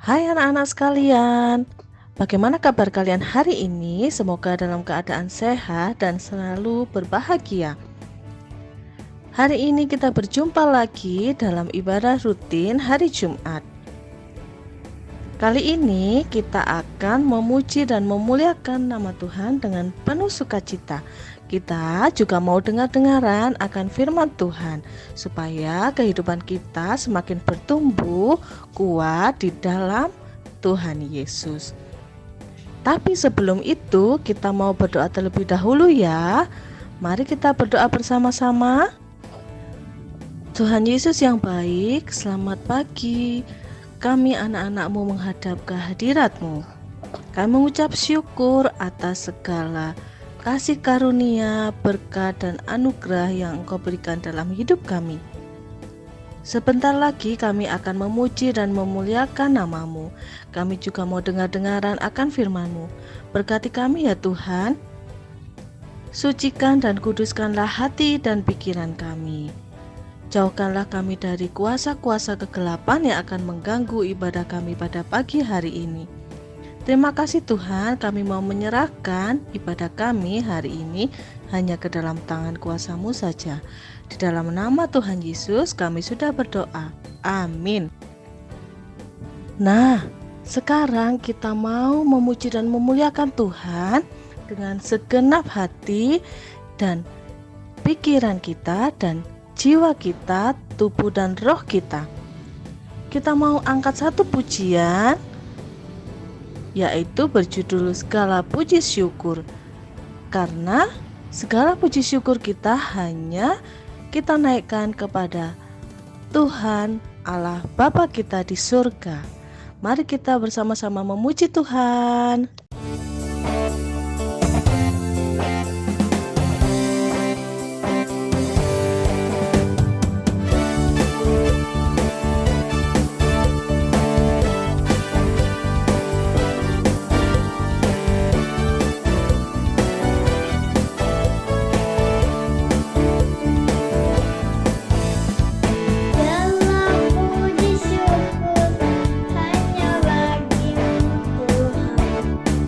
Hai anak-anak sekalian, bagaimana kabar kalian hari ini? Semoga dalam keadaan sehat dan selalu berbahagia. Hari ini kita berjumpa lagi dalam ibadah rutin hari Jumat. Kali ini kita akan memuji dan memuliakan nama Tuhan dengan penuh sukacita. Kita juga mau dengar-dengaran akan firman Tuhan supaya kehidupan kita semakin bertumbuh kuat di dalam Tuhan Yesus. Tapi sebelum itu kita mau berdoa terlebih dahulu ya. Mari kita berdoa bersama-sama. Tuhan Yesus yang baik, selamat pagi. Kami anak-anak-Mu menghadap ke hadirat-Mu. Kami mengucap syukur atas segala kasih karunia, berkat dan anugerah yang Engkau berikan dalam hidup kami. Sebentar lagi kami akan memuji dan memuliakan nama-Mu. Kami juga mau dengar-dengaran akan firman-Mu. Berkati kami ya Tuhan. Sucikan dan kuduskanlah hati dan pikiran kami. Jauhkanlah kami dari kuasa-kuasa kegelapan yang akan mengganggu ibadah kami pada pagi hari ini. Terima kasih Tuhan, kami mau menyerahkan ibadah kami hari ini hanya ke dalam tangan kuasa-Mu saja. Di dalam nama Tuhan Yesus kami sudah berdoa. Amin. Nah, sekarang kita mau memuji dan memuliakan Tuhan dengan segenap hati dan pikiran kita dan jiwa kita, tubuh dan roh kita. Kita mau angkat satu pujian, yaitu berjudul segala puji syukur. Karena segala puji syukur kita hanya kita naikkan kepada Tuhan Allah Bapa kita di surga. Mari kita bersama-sama memuji Tuhan. Segala puji syukur hanya bagimu Tuhan.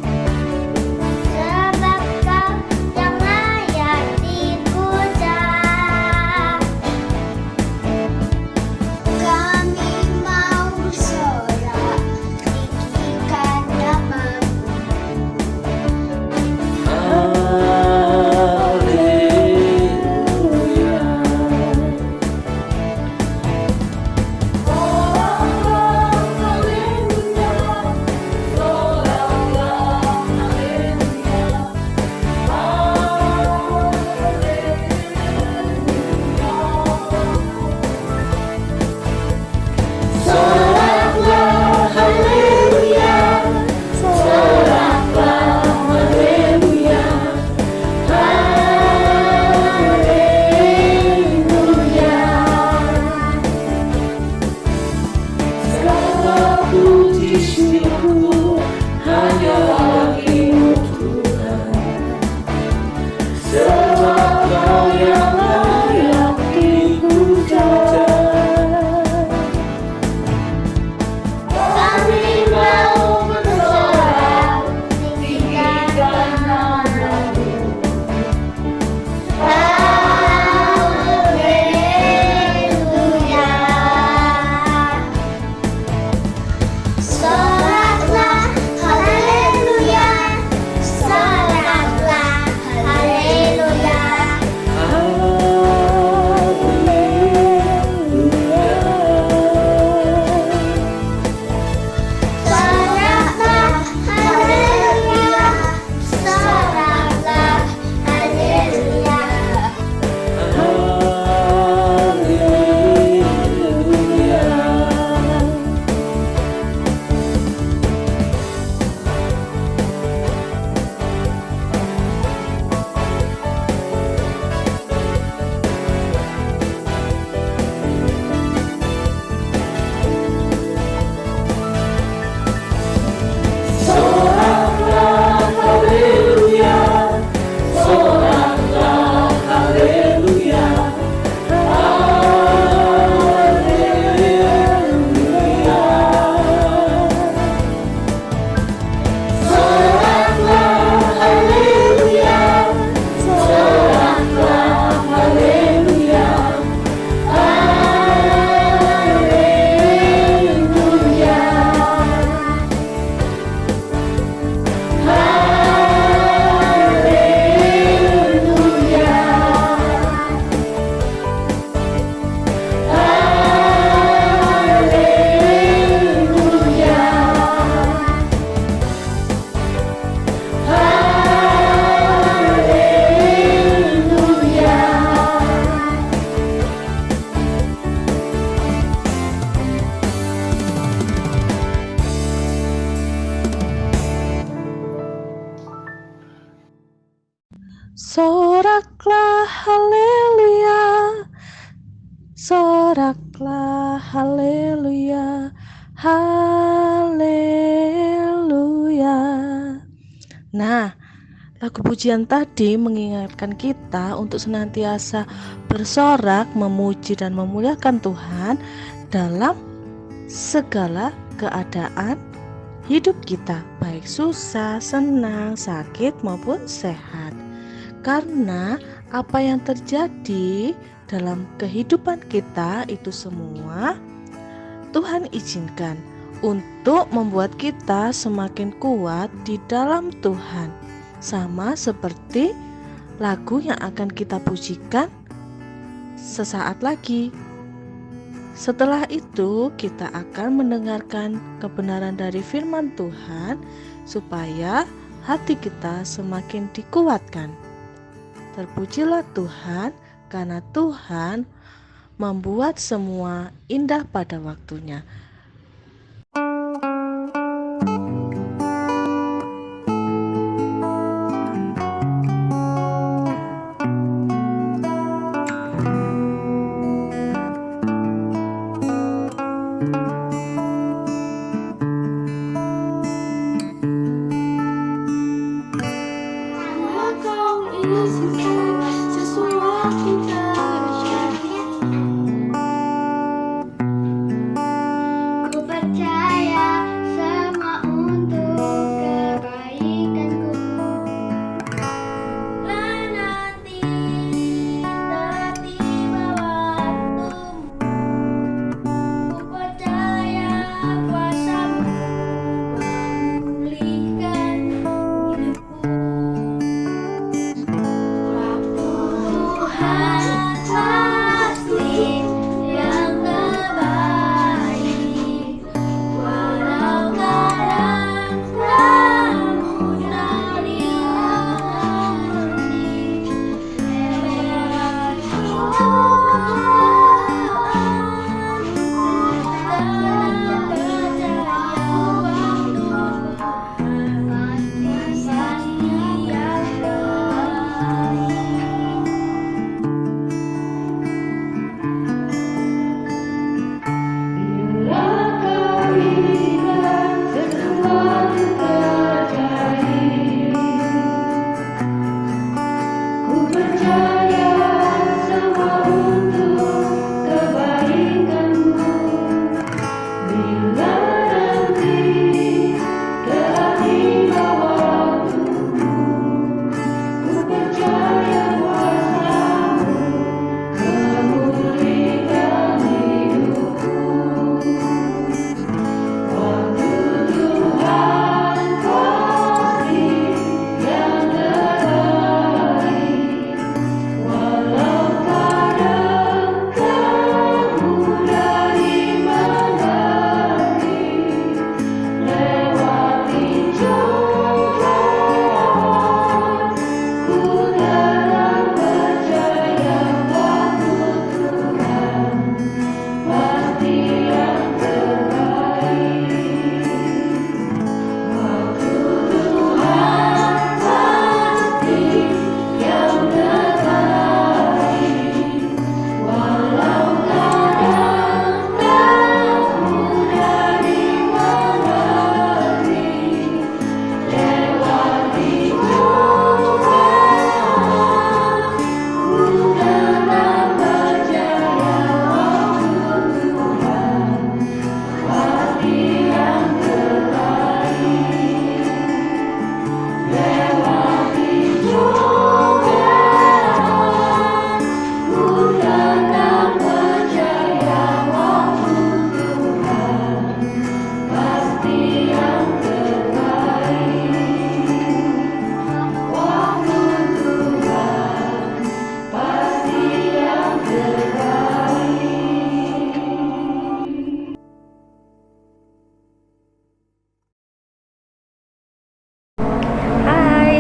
Soraklah haleluya, soraklah haleluya, haleluya. Nah, lagu pujian tadi mengingatkan kita untuk senantiasa bersorak, memuji dan memuliakan Tuhan dalam segala keadaan hidup kita, baik susah, senang, sakit maupun sehat. Karena apa yang terjadi dalam kehidupan kita itu semua Tuhan izinkan untuk membuat kita semakin kuat di dalam Tuhan. Sama seperti lagu yang akan kita pujikan sesaat lagi. Setelah itu kita akan mendengarkan kebenaran dari firman Tuhan supaya hati kita semakin dikuatkan. Terpujilah Tuhan karena Tuhan membuat semua indah pada waktunya.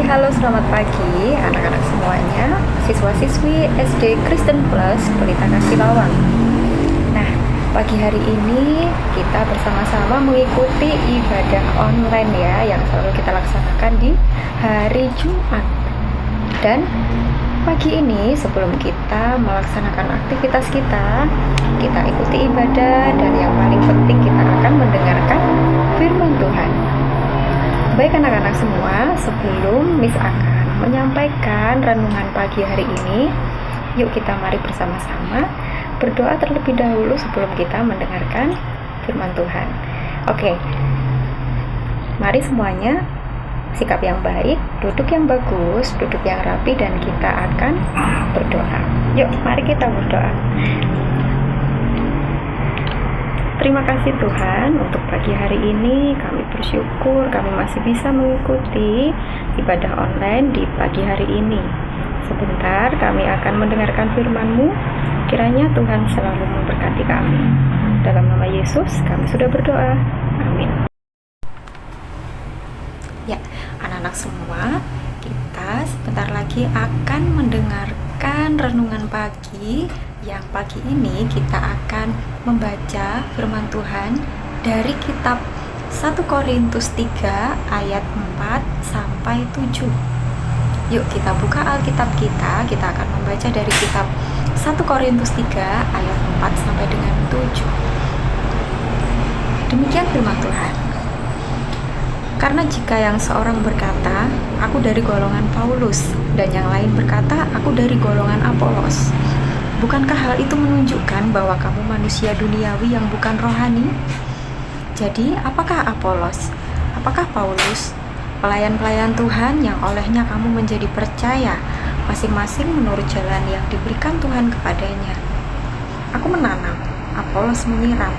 Halo, selamat pagi anak-anak semuanya, siswa-siswi SD Kristen Plus Pelita Kasilawan. Nah, pagi hari ini kita bersama-sama mengikuti ibadah online ya, yang selalu kita laksanakan di hari Jumat. Dan pagi ini sebelum kita melaksanakan aktivitas kita ikuti ibadah, dan yang paling penting kita akan mendengarkan firman Tuhan. Baik anak-anak semua, sebelum Miss akan menyampaikan renungan pagi hari ini, yuk kita mari bersama-sama berdoa terlebih dahulu sebelum kita mendengarkan firman Tuhan. Oke, mari semuanya sikap yang baik, duduk yang bagus, duduk yang rapi, dan kita akan berdoa. Yuk, mari kita berdoa. Terima kasih Tuhan untuk pagi hari ini. Kami bersyukur kami masih bisa mengikuti ibadah online di pagi hari ini. Sebentar kami akan mendengarkan firman-Mu. Kiranya Tuhan selalu memberkati kami. Dalam nama Yesus kami sudah berdoa. Amin. Ya, anak-anak semua, kita sebentar lagi akan mendengarkan renungan pagi, yang pagi ini kita akan membaca firman Tuhan dari kitab 1 Korintus 3 ayat 4 sampai 7. Yuk kita buka Alkitab kita akan membaca dari kitab 1 Korintus 3 ayat 4 sampai dengan 7. Demikian firman Tuhan. Karena jika yang seorang berkata, aku dari golongan Paulus, dan yang lain berkata, aku dari golongan Apolos, bukankah hal itu menunjukkan bahwa kamu manusia duniawi yang bukan rohani? Jadi, apakah Apolos? Apakah Paulus? Pelayan-pelayan Tuhan yang olehnya kamu menjadi percaya, masing-masing menurut jalan yang diberikan Tuhan kepadanya. Aku menanam, Apolos menyiram,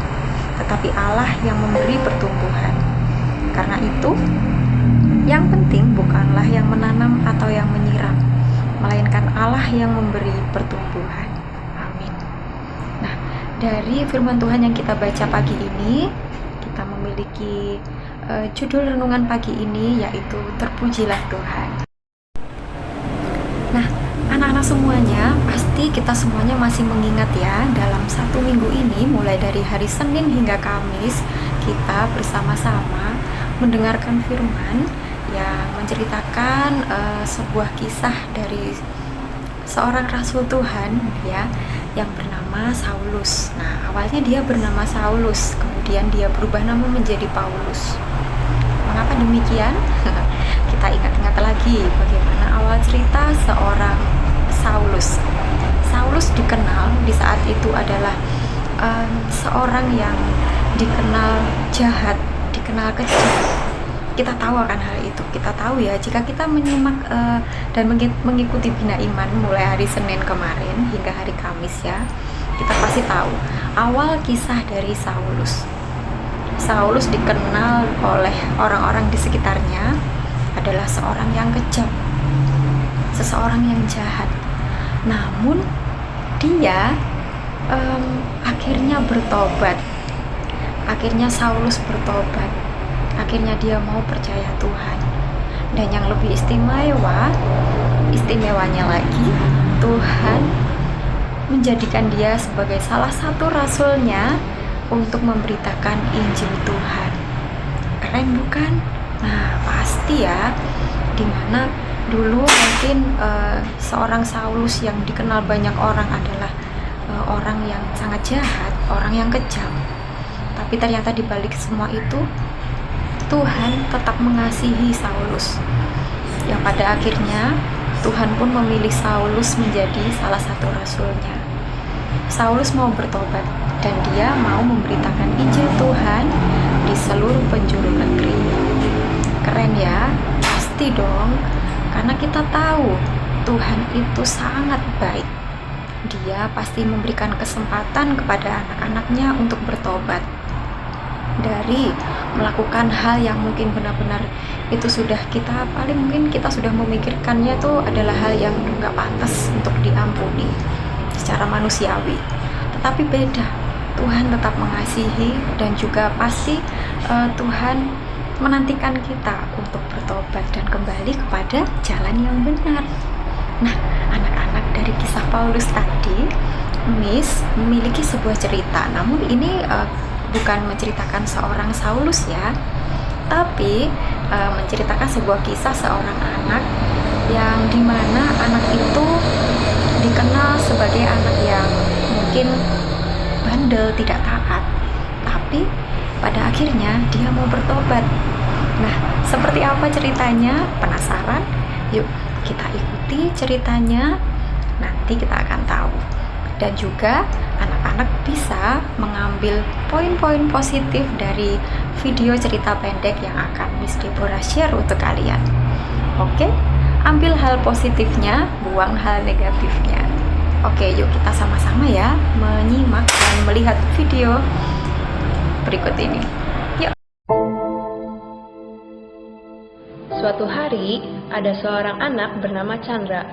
tetapi Allah yang memberi pertumbuhan. Karena itu, yang penting bukanlah yang menanam atau yang menyiram, melainkan Allah yang memberi pertumbuhan. Amin. Nah, dari firman Tuhan yang kita baca pagi ini, kita memiliki judul renungan pagi ini, yaitu Terpujilah Tuhan. Nah, anak-anak semuanya, pasti kita semuanya masih mengingat ya, dalam satu minggu ini, mulai dari hari Senin hingga Kamis, kita bersama-sama mendengarkan firman yang menceritakan sebuah kisah dari seorang rasul Tuhan ya, yang bernama Saulus. Nah, awalnya dia bernama Saulus, kemudian dia berubah nama menjadi Paulus. Mengapa demikian? Kita ingat-ingat lagi bagaimana awal cerita seorang Saulus. Saulus dikenal di saat itu adalah seorang yang dikenal jahat, dikenal kejam. Kita tahu akan hal itu. Kita tahu ya, jika kita menyimak dan mengikuti Bina Iman mulai hari Senin kemarin hingga hari Kamis ya, kita pasti tahu awal kisah dari Saulus. Saulus dikenal oleh orang-orang di sekitarnya adalah seorang yang kejam, seseorang yang jahat. Namun dia akhirnya bertobat. Akhirnya Saulus bertobat. Akhirnya dia mau percaya Tuhan. Dan yang lebih istimewanya lagi, Tuhan menjadikan dia sebagai salah satu rasulnya untuk memberitakan Injil Tuhan. Keren bukan? Nah, pasti ya, dimana dulu mungkin seorang Saulus yang dikenal banyak orang adalah orang yang sangat jahat, orang yang kejam. Tapi ternyata di balik semua itu, Tuhan tetap mengasihi Saulus. Yang pada akhirnya Tuhan pun memilih Saulus menjadi salah satu rasulnya. Saulus mau bertobat dan dia mau memberitakan Injil Tuhan di seluruh penjuru negeri. Keren ya? Pasti dong, karena kita tahu Tuhan itu sangat baik. Dia pasti memberikan kesempatan kepada anak-anaknya untuk bertobat dari melakukan hal yang mungkin benar-benar itu sudah kita mungkin kita sudah memikirkannya tuh adalah hal yang nggak pantas untuk diampuni secara manusiawi. Tetapi beda, Tuhan tetap mengasihi dan juga pasti Tuhan menantikan kita untuk bertobat dan kembali kepada jalan yang benar. Nah, anak-anak, dari kisah Paulus tadi, Miss memiliki sebuah cerita. Namun ini bukan menceritakan seorang Saulus ya, tapi menceritakan sebuah kisah seorang anak yang dimana anak itu dikenal sebagai anak yang mungkin bandel, tidak taat, tapi pada akhirnya dia mau bertobat. Nah, seperti apa ceritanya? Penasaran? Yuk kita ikuti ceritanya, nanti kita akan tahu. Dan juga anak-anak bisa mengambil poin-poin positif dari video cerita pendek yang akan Miss Deborah share untuk kalian. Oke? Ambil hal positifnya, buang hal negatifnya. Oke, yuk kita sama-sama ya menyimak dan melihat video berikut ini. Yuk. Suatu hari, ada seorang anak bernama Chandra.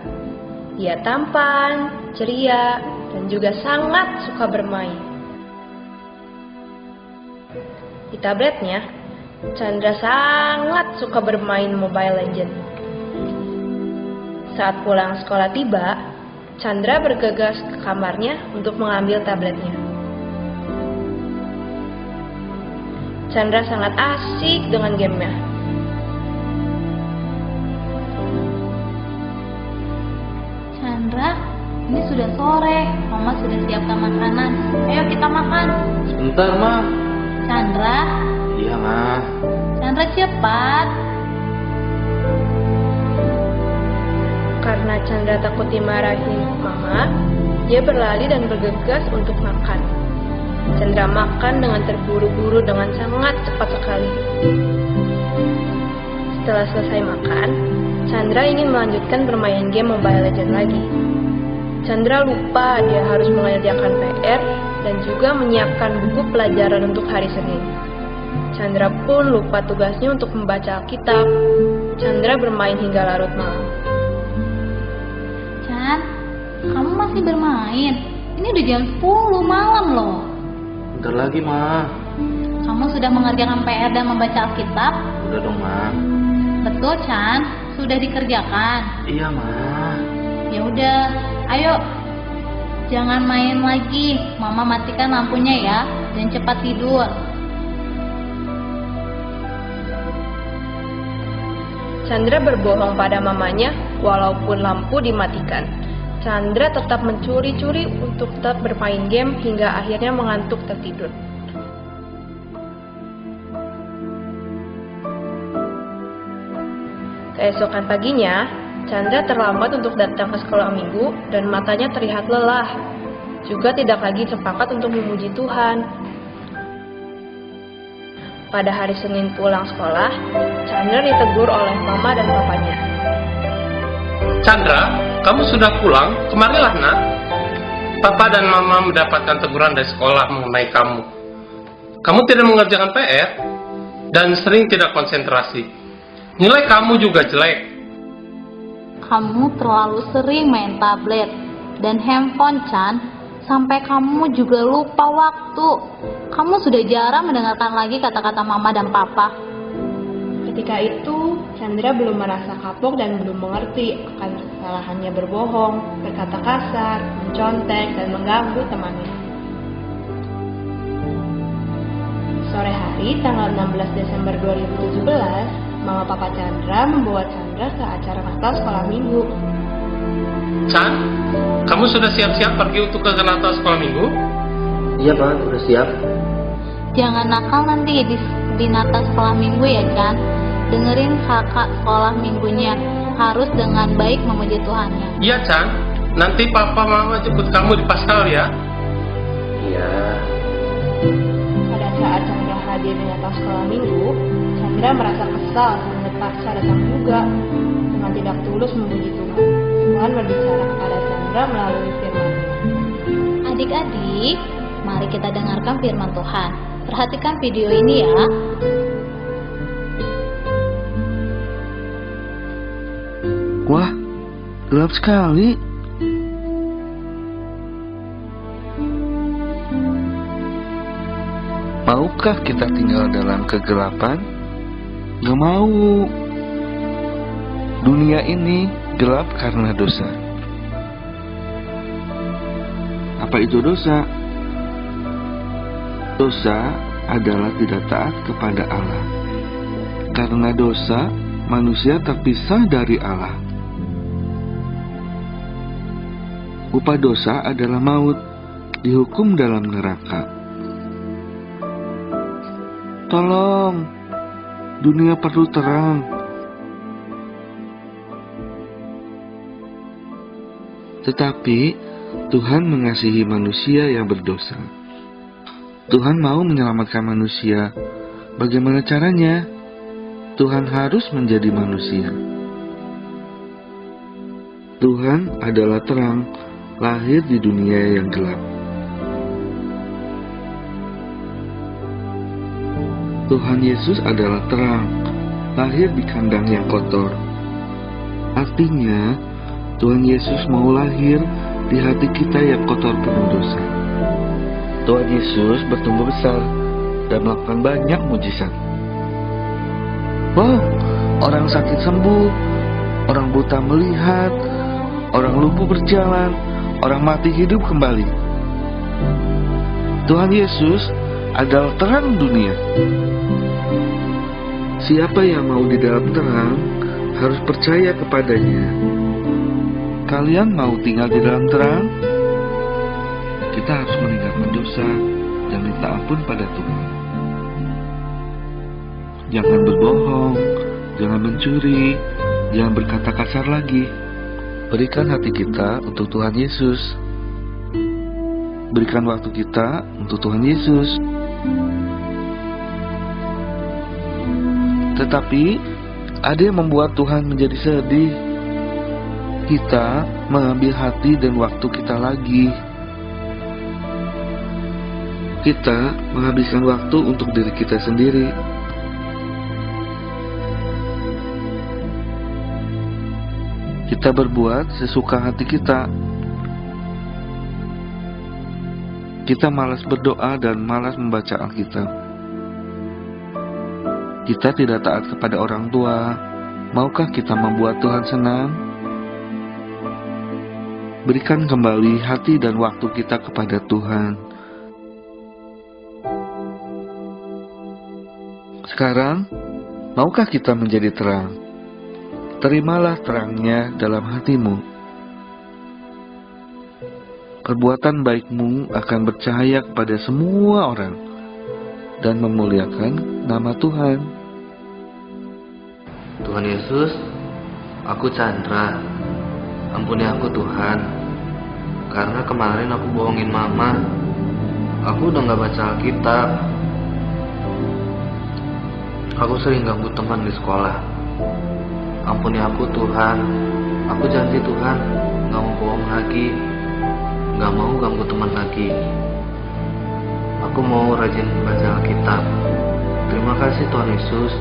Dia tampan, ceria, dan juga sangat suka bermain. Di tabletnya, Chandra sangat suka bermain Mobile Legends. Saat pulang sekolah tiba, Chandra bergegas ke kamarnya untuk mengambil tabletnya. Chandra sangat asik dengan gamenya. Chandra, ini sudah sore. Mama sudah siapkan makanan. Ayo kita makan. Sebentar, Ma. Chandra, Iya, Ma. Chandra cepat. Karena Chandra takut dimarahi Mama, dia berlari dan bergegas untuk makan. Chandra makan dengan terburu-buru dengan sangat cepat sekali. Setelah selesai makan, Chandra ingin melanjutkan bermain game Mobile Legends lagi. Chandra lupa dia harus mengerjakan PR dan juga menyiapkan buku pelajaran untuk hari Senin. Chandra pun lupa tugasnya untuk membaca Alkitab. Chandra bermain hingga larut malam. Chan, kamu masih bermain? Ini udah jam 10 malam loh. Bentar lagi, Ma. Kamu sudah mengerjakan PR dan membaca Alkitab? Udah dong, Ma. Betul, Chan. Sudah dikerjakan. Iya, Ma. Ya udah, ayo. Jangan main lagi. Mama matikan lampunya ya dan cepat tidur. Chandra berbohong pada mamanya walaupun lampu dimatikan. Chandra tetap mencuri-curi untuk tetap bermain game hingga akhirnya mengantuk tertidur. Keesokan paginya, Chandra terlambat untuk datang ke sekolah minggu dan matanya terlihat lelah. Juga tidak lagi sepakat untuk memuji Tuhan. Pada hari Senin pulang sekolah, Chandra ditegur oleh mama dan papanya. Chandra, kamu sudah pulang? Kemarilah, nak. Papa dan mama mendapatkan teguran dari sekolah mengenai kamu. Kamu tidak mengerjakan PR dan sering tidak konsentrasi. Nilai kamu juga jelek. Kamu terlalu sering main tablet dan handphone, Chan. Sampai kamu juga lupa waktu. Kamu sudah jarang mendengarkan lagi kata-kata mama dan papa. Ketika itu, Chandra belum merasa kapok dan belum mengerti akan kesalahannya berbohong, berkata kasar, mencontek, dan mengganggu temannya. Sore hari, tanggal 16 Desember 2017, Mama Papa Chandra membawa Chandra ke acara Natal sekolah minggu. Chan, kamu sudah siap-siap pergi untuk ke Natal sekolah minggu? Iya, Pak. Udah siap. Jangan nakal nanti di Natal sekolah minggu ya, Chan. Dengerin kakak sekolah minggunya. Harus dengan baik memuji Tuhannya. Iya, Chan. Nanti papa mama jemput kamu di Paskal ya. Iya. Pada saat Chandra hadir di Natal sekolah minggu, Chandra merasa kesal dan terpaksa datang juga dengan tidak tulus memuji Tuhan. Tuhan berbicara kepada Chandra melalui firman-Nya. Adik-adik, mari kita dengarkan firman Tuhan. Perhatikan video ini ya. Wah, gelap sekali. Maukah kita tinggal dalam kegelapan? Gak mau. Dunia ini gelap karena dosa. Apa itu dosa? Dosa adalah tidak taat kepada Allah. Karena dosa, manusia terpisah dari Allah. upah dosa adalah maut, dihukum dalam neraka. Tolong, dunia perlu terang. Tetapi Tuhan mengasihi manusia yang berdosa. Tuhan mau menyelamatkan manusia. Bagaimana caranya? Tuhan harus menjadi manusia. Tuhan adalah terang, lahir di dunia yang gelap. Tuhan Yesus adalah terang, lahir di kandang yang kotor. Artinya, Tuhan Yesus mau lahir di hati kita yang kotor penuh dosa. Tuhan Yesus bertumbuh besar dan melakukan banyak mujizat. Wow, orang sakit sembuh, orang buta melihat, orang lumpuh berjalan, orang mati hidup kembali. Tuhan Yesus adalah terang dunia. Siapa yang mau di dalam terang harus percaya kepadanya. Kalian mau tinggal di dalam terang? Kita harus meninggalkan dosa dan minta ampun pada Tuhan. Jangan berbohong, jangan mencuri, jangan berkata kasar lagi. Berikan hati kita untuk Tuhan Yesus. Berikan waktu kita untuk Tuhan Yesus. Tetapi ada yang membuat Tuhan menjadi sedih. Kita mengambil hati dan waktu kita lagi. Kita menghabiskan waktu untuk diri kita sendiri. Kita berbuat sesuka hati kita. Kita malas berdoa dan malas membaca Alkitab. Kita tidak taat kepada orang tua. Maukah kita membuat Tuhan senang? Berikan kembali hati dan waktu kita kepada Tuhan. Sekarang, maukah kita menjadi terang? Terimalah terangnya dalam hatimu. Perbuatan baikmu akan bercahaya kepada semua orang dan memuliakan nama Tuhan. Tuhan Yesus, aku Chandra. Ampuni aku Tuhan. Karena kemarin aku bohongin mama. Aku udah gak baca Alkitab. Aku sering ganggu teman di sekolah. Ampuni aku Tuhan. Aku janji Tuhan gak mau bohong lagi, gak mau ganggu teman lagi. Aku mau rajin baca Alkitab. Terima kasih Tuhan Yesus.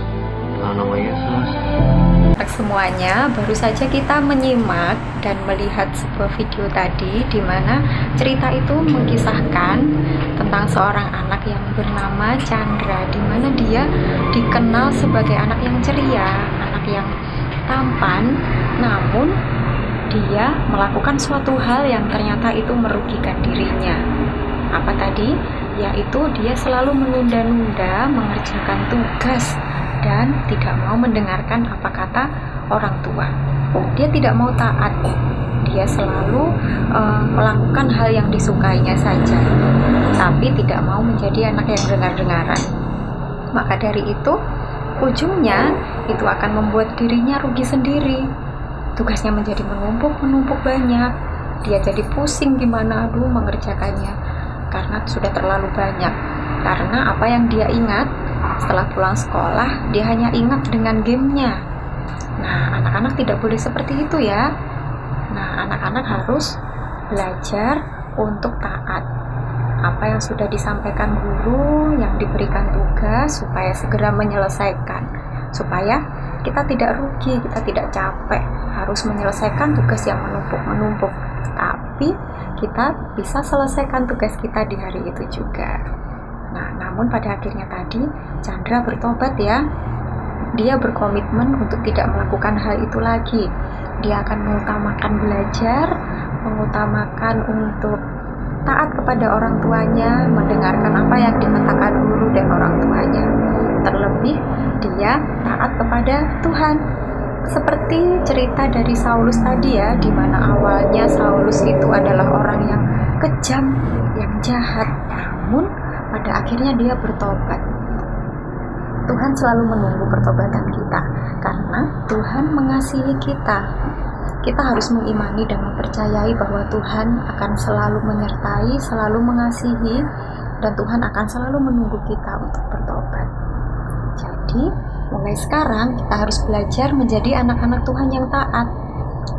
Dalam nama Yesus. Semuanya, baru saja kita menyimak dan melihat sebuah video tadi di mana cerita itu mengisahkan tentang seorang anak yang bernama Chandra, di mana dia dikenal sebagai anak yang ceria, anak yang tampan, namun dia melakukan suatu hal yang ternyata itu merugikan dirinya. Apa tadi? Yaitu dia selalu menunda-nunda mengerjakan tugas dan tidak mau mendengarkan apa kata orang tua. Dia tidak mau taat. Dia selalu melakukan hal yang disukainya saja, tapi tidak mau menjadi anak yang dengar-dengaran. Maka dari itu, ujungnya itu akan membuat dirinya rugi sendiri. Tugasnya menjadi menumpuk banyak. Dia jadi pusing gimana mengerjakannya karena sudah terlalu banyak. Karena apa yang dia ingat setelah pulang sekolah, dia hanya ingat dengan gamenya. Nah, anak-anak tidak boleh seperti itu ya. Nah, anak-anak harus belajar untuk taat. Apa yang sudah disampaikan guru, yang diberikan tugas, supaya segera menyelesaikan. Supaya kita tidak rugi, kita tidak capek harus menyelesaikan tugas yang menumpuk-menumpuk. Tapi kita bisa selesaikan tugas kita di hari itu juga. Nah, namun pada akhirnya tadi Chandra bertobat ya. Dia berkomitmen untuk tidak melakukan hal itu lagi. Dia akan mengutamakan belajar, mengutamakan untuk taat kepada orang tuanya, mendengarkan apa yang dikatakan guru dan orang tuanya. Terlebih dia taat kepada Tuhan. Seperti cerita dari Saulus tadi ya, di mana awalnya Saulus itu adalah orang yang kejam, yang jahat, namun pada akhirnya dia bertobat. Tuhan selalu menunggu pertobatan kita, karena Tuhan mengasihi kita. Kita harus mengimani dan mempercayai bahwa Tuhan akan selalu menyertai, selalu mengasihi, dan Tuhan akan selalu menunggu kita untuk bertobat. Jadi, mulai sekarang kita harus belajar menjadi anak-anak Tuhan yang taat.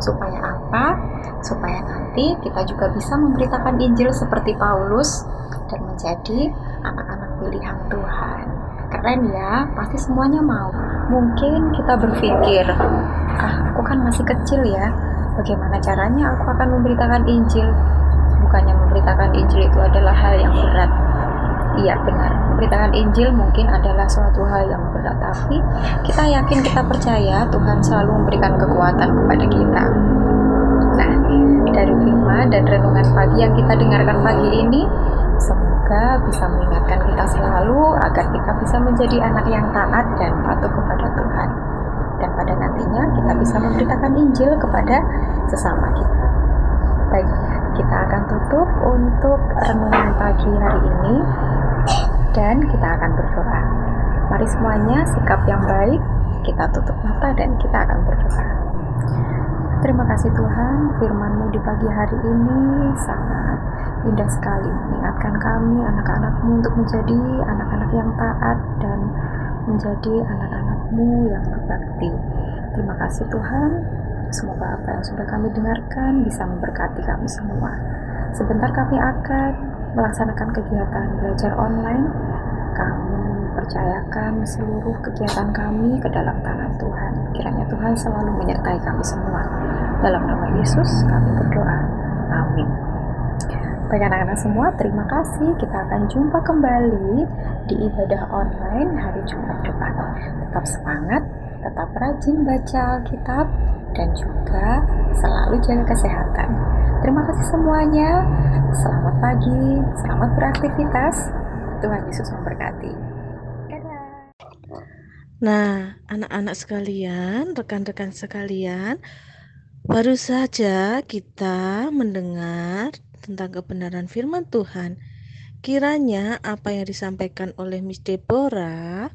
Supaya apa? Supaya nanti kita juga bisa memberitakan Injil seperti Paulus dan menjadi anak-anak pilihan Tuhan. Keren ya, pasti semuanya mau. Mungkin kita berpikir, aku kan masih kecil ya, bagaimana caranya aku akan memberitakan Injil? Bukannya memberitakan Injil itu adalah hal yang berat. Iya benar, memberitakan Injil mungkin adalah suatu hal yang berat, tapi kita yakin, kita percaya Tuhan selalu memberikan kekuatan kepada kita. Nah, dari firman dan renungan pagi yang kita dengarkan pagi ini, semoga bisa mengingatkan kita selalu agar kita bisa menjadi anak yang taat dan patuh kepada Tuhan. Dan pada nantinya kita bisa memberitakan Injil kepada sesama kita. Baik, kita akan tutup untuk renungan pagi hari ini dan kita akan berdoa. Mari semuanya sikap yang baik, kita tutup mata dan kita akan berdoa. Terima kasih Tuhan, firman-Mu di pagi hari ini sangat indah sekali mengingatkan kami anak-anak-Mu untuk menjadi anak-anak yang taat dan menjadi anak-anak-Mu yang berbakti. Terima kasih Tuhan, semoga apa yang sudah kami dengarkan bisa memberkati kami semua. Sebentar kami akan melaksanakan kegiatan belajar online. Kami percayakan seluruh kegiatan kami ke dalam tangan Tuhan. Kiranya Tuhan selalu menyertai kami semua. Dalam nama Yesus kami berdoa. Amin. Baik anak-anak semua, terima kasih. Kita akan jumpa kembali di ibadah online hari Jumat depan. Tetap semangat, tetap rajin baca Alkitab, dan juga selalu jaga kesehatan. Terima kasih semuanya. Selamat pagi, selamat beraktivitas. Tuhan Yesus memberkati. Dadah. Nah, anak-anak sekalian, rekan-rekan sekalian, baru saja kita mendengar tentang kebenaran firman Tuhan. Kiranya apa yang disampaikan oleh Miss Deborah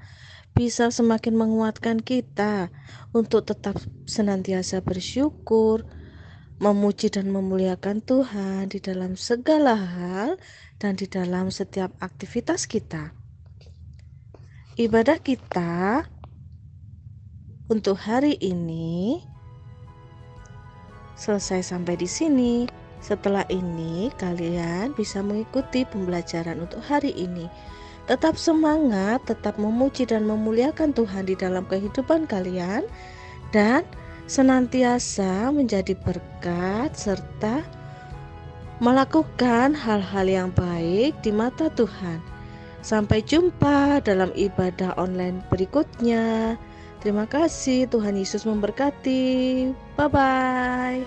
bisa semakin menguatkan kita untuk tetap senantiasa bersyukur, memuji dan memuliakan Tuhan di dalam segala hal dan di dalam setiap aktivitas kita. Ibadah kita untuk hari ini selesai sampai di sini. Setelah ini kalian bisa mengikuti pembelajaran untuk hari ini. Tetap semangat, tetap memuji dan memuliakan Tuhan di dalam kehidupan kalian, dan senantiasa menjadi berkat serta melakukan hal-hal yang baik di mata Tuhan. Sampai jumpa dalam ibadah online berikutnya. Terima kasih, Tuhan Yesus memberkati. Bye-bye.